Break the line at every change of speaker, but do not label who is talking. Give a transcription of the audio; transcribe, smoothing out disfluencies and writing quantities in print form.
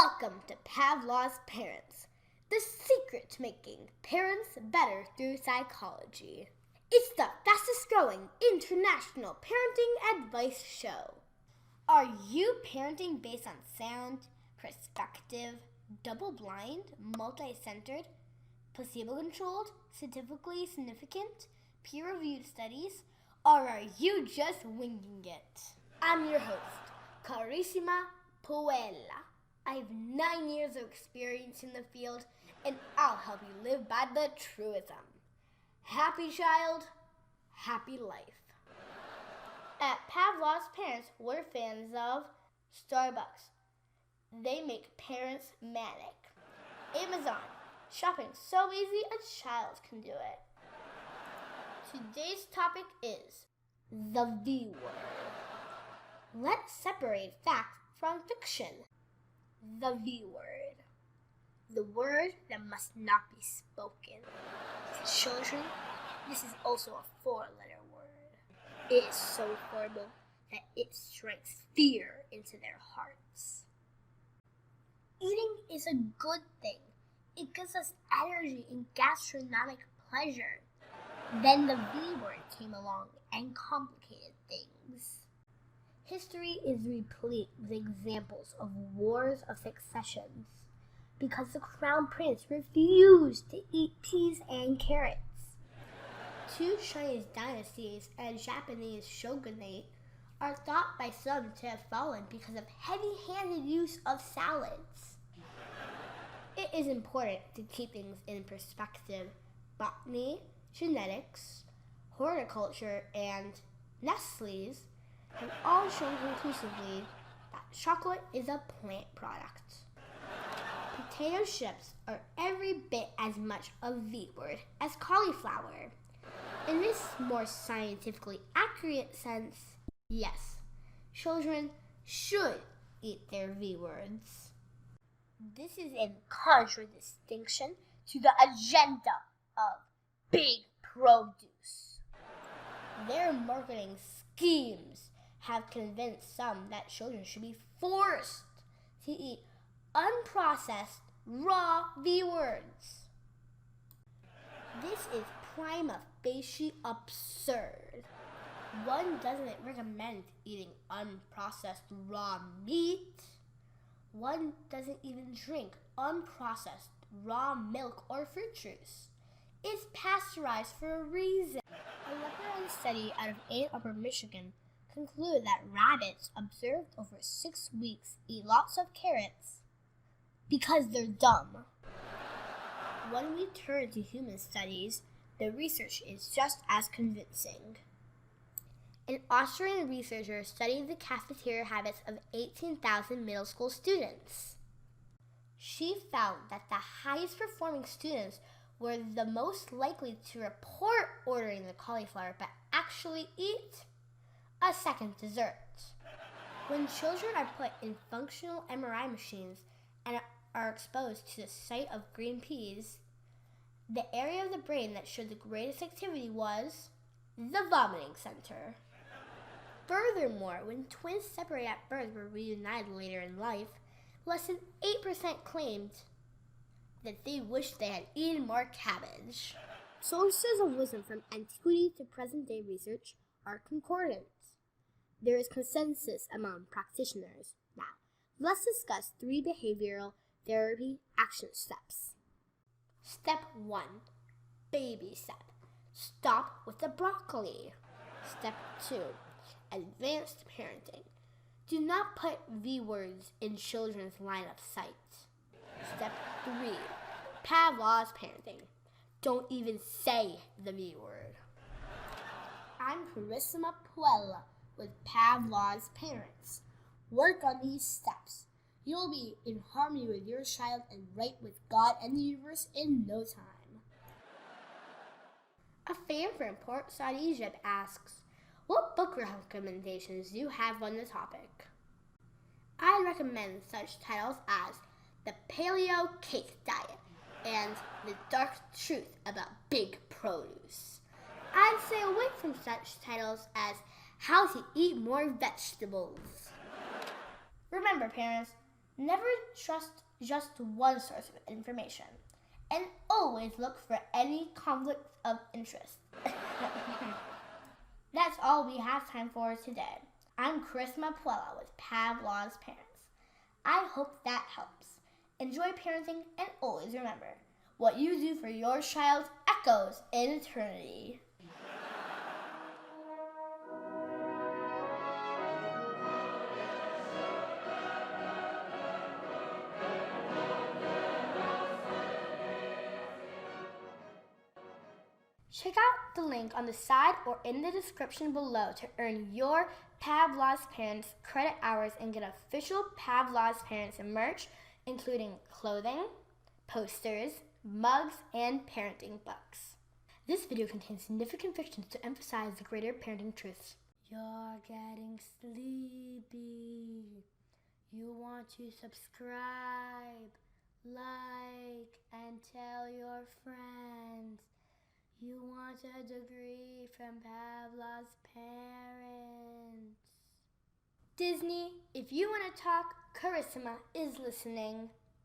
Welcome to Pavlov's Parents, the secret to making parents better through psychology. It's the fastest growing international parenting advice show. Are you parenting based on sound, perspective, double-blind, multi-centered, placebo-controlled, statistically significant, peer-reviewed studies, or are you just winging it? I'm your host, Carissima Puella. I have 9 years of experience in the field, and I'll help you live by the truism. Happy child, happy life. At Pavlov's Parents, we're fans of Starbucks. They make parents manic. Amazon. Shopping so easy a child can do it. Today's topic is the V word. Let's separate fact from fiction. The V word. The word that must not be spoken. To children, this is also a 4-letter word. It is so horrible that it strikes fear into their hearts. Eating is a good thing. It gives us energy and gastronomic pleasure. Then the V word came along and complicated things. History is replete with examples of wars of successions because the crown prince refused to eat peas and carrots. 2 Chinese dynasties and a Japanese shogunate are thought by some to have fallen because of heavy-handed use of salads. It is important to keep things in perspective. Botany, genetics, horticulture, and Nestle's have all shown conclusively that chocolate is a plant product. Potato chips are every bit as much a V word as cauliflower. In this more scientifically accurate sense, yes, children should eat their V words. This is in contradistinction to the agenda of big produce. Their marketing schemes have convinced some that children should be forced to eat unprocessed raw V words. This is prima facie absurd. One doesn't recommend eating unprocessed raw meat. One doesn't even drink unprocessed raw milk or fruit juice. It's pasteurized for a reason. A record study out of Ann Arbor, Michigan concluded that rabbits observed over 6 weeks eat lots of carrots because they're dumb. When we turn to human studies, the research is just as convincing. An Austrian researcher studied the cafeteria habits of 18,000 middle school students. She found that the highest performing students were the most likely to report ordering the cauliflower but actually eat a second dessert. When children are put in functional MRI machines and are exposed to the sight of green peas, the area of the brain that showed the greatest activity was the vomiting center. Furthermore, when twins separated at birth were reunited later in life, less than 8% claimed that they wished they had eaten more cabbage. Sources of wisdom from antiquity to present-day research are concordant. There is consensus among practitioners. Now, let's discuss 3 behavioral therapy action steps. Step 1. Baby step. Stop with the broccoli. Step 2. Advanced parenting. Do not put V words in children's line of sight. Step 3. Pavlov's Parenting. Don't even say the V word. I'm Carissima Puella with Pavlov's Parents. Work on these steps. You'll be in harmony with your child and right with God and the universe in no time. A fan from Port Said, Egypt asks, what book recommendations do you have on the topic? I recommend such titles as The Paleo Cake Diet and The Dark Truth About Big Produce. I'd stay away from such titles as How to Eat More Vegetables. Remember, parents, Never trust just one source of information, and always look for any conflict of interest. That's all we have time for today. I'm Carissima Puella with Pavlov's Parents. I hope that helps. Enjoy parenting, and always remember, what you do for your child echoes in eternity. Check out the link on the side or in the description below to earn your Pavlov's Parents credit hours and get official Pavlov's Parents merch, including clothing, posters, mugs, and parenting books. This video contains significant fictions to emphasize the greater parenting truths. You're getting sleepy. You want to subscribe, like, and tell your friends. You want a degree from Pavlov's Parents. Disney, if you want to talk, Carissima is listening.